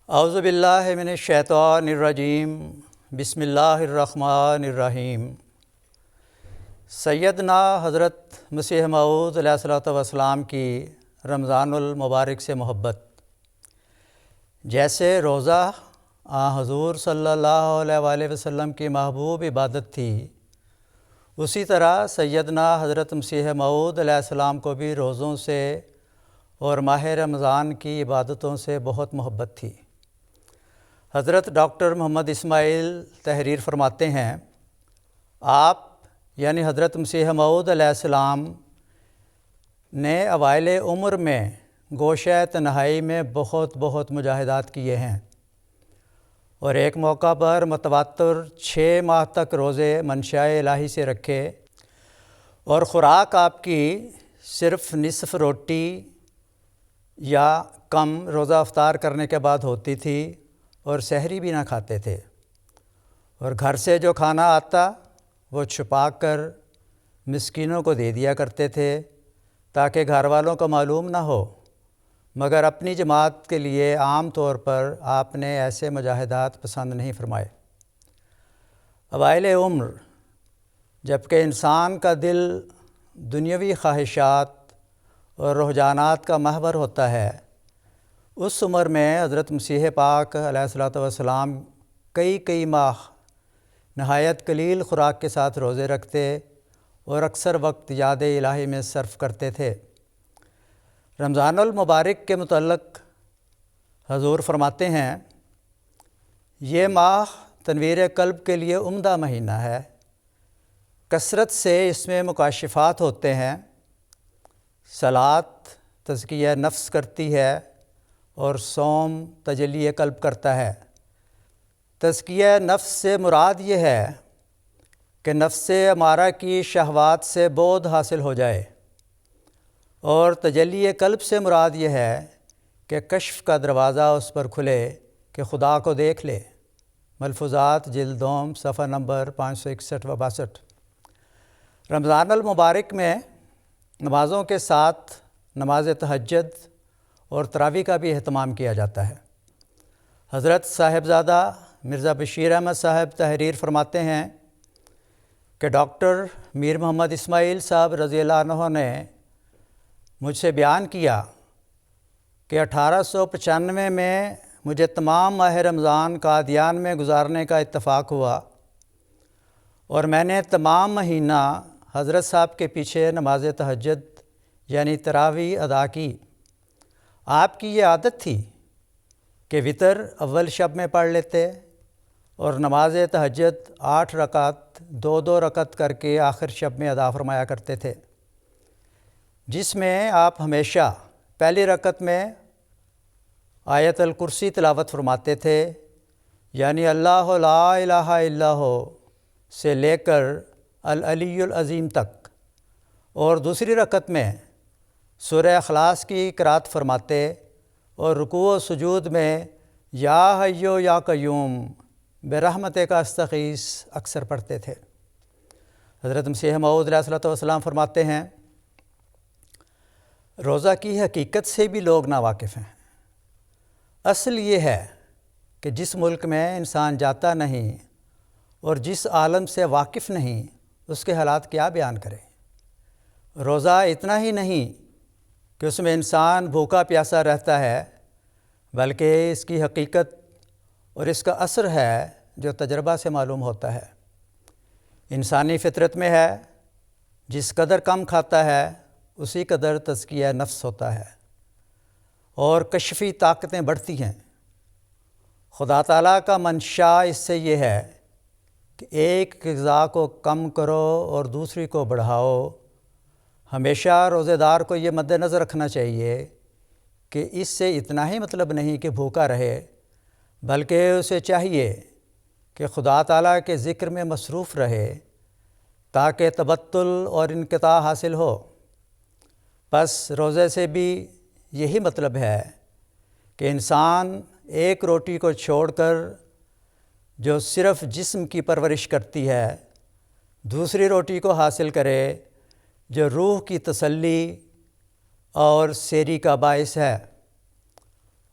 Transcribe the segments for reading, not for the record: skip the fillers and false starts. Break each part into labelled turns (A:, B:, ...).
A: اعوذ باللہ من الشیطان الرجیم بسم اللہ الرحمن الرحیم۔ سیدنا حضرت مسیح موعود علیہ الصلوۃ والسلام کی رمضان المبارک سے محبت، جیسے روزہ حضور صلی اللہ علیہ وآلہ وسلم کی محبوب عبادت تھی، اسی طرح سیدنا حضرت مسیح موعود علیہ السلام کو بھی روزوں سے اور ماہ رمضان کی عبادتوں سے بہت محبت تھی۔ حضرت ڈاکٹر محمد اسماعیل تحریر فرماتے ہیں، آپ یعنی حضرت مسیح موعود علیہ السلام نے اوائل عمر میں گوشہ تنہائی میں بہت مجاہدات کیے ہیں، اور ایک موقع پر متواتر 6 ماہ تک روزے منشاء الہی سے رکھے، اور خوراک آپ کی صرف نصف روٹی یا کم روزہ افطار کرنے کے بعد ہوتی تھی، اور سحری بھی نہ کھاتے تھے، اور گھر سے جو کھانا آتا وہ چھپا کر مسکینوں کو دے دیا کرتے تھے تاکہ گھر والوں کو معلوم نہ ہو، مگر اپنی جماعت کے لیے عام طور پر آپ نے ایسے مجاہدات پسند نہیں فرمائے۔ اوائل عمر جبکہ انسان کا دل دنیاوی خواہشات اور رجحانات کا محور ہوتا ہے، اس عمر میں حضرت مسیح پاک علیہ الصلوۃ والسلام کئی ماہ نہایت قلیل خوراک کے ساتھ روزے رکھتے اور اکثر وقت یاد الہی میں صرف کرتے تھے۔ رمضان المبارک کے متعلق حضور فرماتے ہیں، یہ ماہ تنویر قلب کے لیے عمدہ مہینہ ہے، کثرت سے اس میں مکاشفات ہوتے ہیں، صلاۃ تزکیہ نفس کرتی ہے اور صوم تجلی قلب کرتا ہے۔ تزکیہ نفس سے مراد یہ ہے کہ نفس امارہ کی شہوات سے بعد حاصل ہو جائے، اور تجلی قلب سے مراد یہ ہے کہ کشف کا دروازہ اس پر کھلے کہ خدا کو دیکھ لے۔ ملفوظات جلد دوم صفحہ نمبر 561 و 62۔ رمضان المبارک میں نمازوں کے ساتھ نماز تہجد اور تراویح کا بھی اہتمام کیا جاتا ہے۔ حضرت صاحبزادہ مرزا بشیر احمد صاحب تحریر فرماتے ہیں کہ ڈاکٹر میر محمد اسماعیل صاحب رضی اللہ عنہ نے مجھ سے بیان کیا کہ 1895 میں مجھے تمام ماہ رمضان قادیان میں گزارنے کا اتفاق ہوا، اور میں نے تمام مہینہ حضرت صاحب کے پیچھے نماز تہجد یعنی تراویح ادا کی۔ آپ کی یہ عادت تھی کہ وتر اول شب میں پڑھ لیتے اور نماز تہجد 8 رکعت 2 رکعت کر کے آخر شب میں ادا فرمایا کرتے تھے، جس میں آپ ہمیشہ پہلی رکعت میں آیت الکرسی تلاوت فرماتے تھے، یعنی اللہ لا الہ الا ہو سے لے کر العلی العظیم تک، اور دوسری رکعت میں سورہ اخلاص کی قرات فرماتے، اور رکوع و سجود میں یا حیو یا قیوم برحمتک استغیث اکثر پڑھتے تھے۔ حضرت مسیح موعود علیہ الصلوۃ والسلام فرماتے ہیں، روزہ کی حقیقت سے بھی لوگ ناواقف ہیں۔ اصل یہ ہے کہ جس ملک میں انسان جاتا نہیں اور جس عالم سے واقف نہیں، اس کے حالات کیا بیان کرے۔ روزہ اتنا ہی نہیں کہ اس میں انسان بھوکا پیاسا رہتا ہے، بلکہ اس کی حقیقت اور اس کا اثر ہے جو تجربہ سے معلوم ہوتا ہے۔ انسانی فطرت میں ہے، جس قدر کم کھاتا ہے اسی قدر تزکیہ نفس ہوتا ہے، اور کشفی طاقتیں بڑھتی ہیں۔ خدا تعالیٰ کا منشا اس سے یہ ہے کہ ایک غذا کو کم کرو اور دوسری کو بڑھاؤ۔ ہمیشہ روزے دار کو یہ مد نظر رکھنا چاہیے کہ اس سے اتنا ہی مطلب نہیں کہ بھوکا رہے، بلکہ اسے چاہیے کہ خدا تعالیٰ کے ذکر میں مصروف رہے تاکہ تبتل اور انقطاع حاصل ہو۔ پس روزے سے بھی یہی مطلب ہے کہ انسان ایک روٹی کو چھوڑ کر جو صرف جسم کی پرورش کرتی ہے، دوسری روٹی کو حاصل کرے جو روح کی تسلی اور سیری کا باعث ہے۔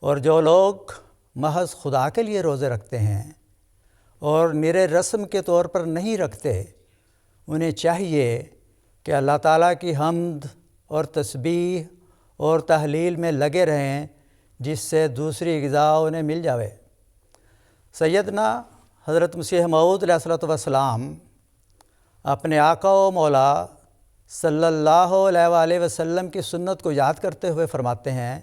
A: اور جو لوگ محض خدا کے لیے روزے رکھتے ہیں اور نرے رسم کے طور پر نہیں رکھتے، انہیں چاہیے کہ اللہ تعالیٰ کی حمد اور تسبیح اور تحلیل میں لگے رہیں، جس سے دوسری غذا انہیں مل جاوے۔ سیدنا حضرت مسیح موعود علیہ الصلوۃ والسلام اپنے آقا و مولا صلی اللہ علیہ وآلہ وسلم کی سنت کو یاد کرتے ہوئے فرماتے ہیں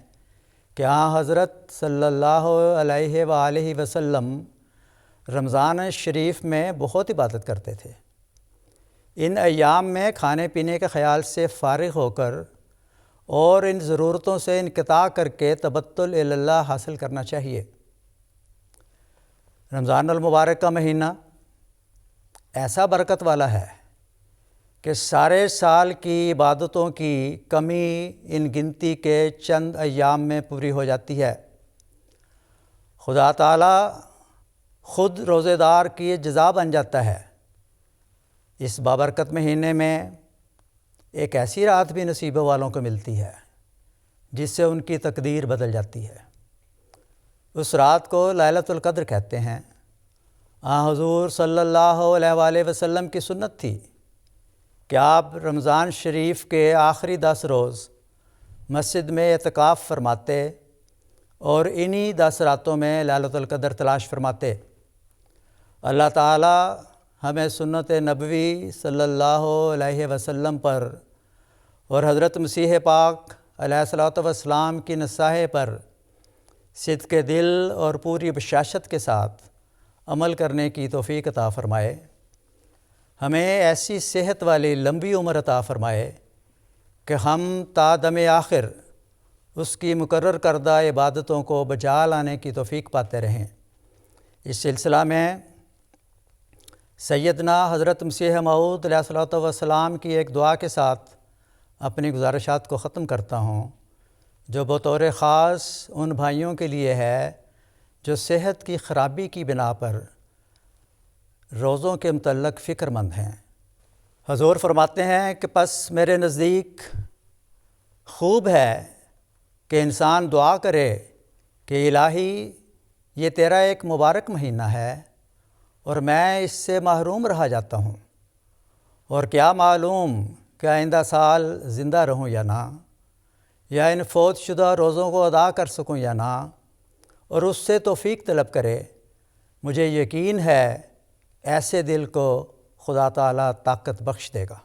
A: کہ حضرت صلی اللہ علیہ وآلہ وسلم رمضان شریف میں بہت عبادت کرتے تھے۔ ان ایام میں کھانے پینے کے خیال سے فارغ ہو کر اور ان ضرورتوں سے انقطاع کر کے تبتل الی اللہ حاصل کرنا چاہیے۔ رمضان المبارک کا مہینہ ایسا برکت والا ہے کہ سارے سال کی عبادتوں کی کمی ان گنتی کے چند ایام میں پوری ہو جاتی ہے۔ خدا تعالیٰ خود روزے دار کی جزا بن جاتا ہے۔ اس بابرکت مہینے میں ایک ایسی رات بھی نصیبوں والوں کو ملتی ہے جس سے ان کی تقدیر بدل جاتی ہے۔ اس رات کو لیلۃ القدر کہتے ہیں۔ حضور صلی اللہ علیہ وآلہ وسلم کی سنت تھی کہ آپ رمضان شریف کے آخری 10 روز مسجد میں اعتکاف فرماتے اور انہی 10 راتوں میں لیلۃ القدر تلاش فرماتے۔ اللہ تعالیٰ ہمیں سنت نبوی صلی اللہ علیہ وسلم پر اور حضرت مسیح پاک علیہ الصلوۃ والسلام کی نصاحت پر صدق دل اور پوری بشاشت کے ساتھ عمل کرنے کی توفیق عطا فرمائے۔ ہمیں ایسی صحت والی لمبی عمر عطا فرمائے کہ ہم تا دم آخر اس کی مقرر کردہ عبادتوں کو بجا لانے کی توفیق پاتے رہیں۔ اس سلسلہ میں سیدنا حضرت مسیح موعود علیہ الصلوۃ والسلام کی ایک دعا کے ساتھ اپنی گزارشات کو ختم کرتا ہوں، جو بطور خاص ان بھائیوں کے لیے ہے جو صحت کی خرابی کی بنا پر روزوں کے متعلق فکر مند ہیں۔ حضور فرماتے ہیں کہ پس میرے نزدیک خوب ہے کہ انسان دعا کرے کہ الہی یہ تیرا ایک مبارک مہینہ ہے اور میں اس سے محروم رہا جاتا ہوں، اور کیا معلوم کہ آئندہ سال زندہ رہوں یا نہ، یا ان فوت شدہ روزوں کو ادا کر سکوں یا نہ، اور اس سے توفیق طلب کرے۔ مجھے یقین ہے ایسے دل کو خدا تعالیٰ طاقت بخش دے گا۔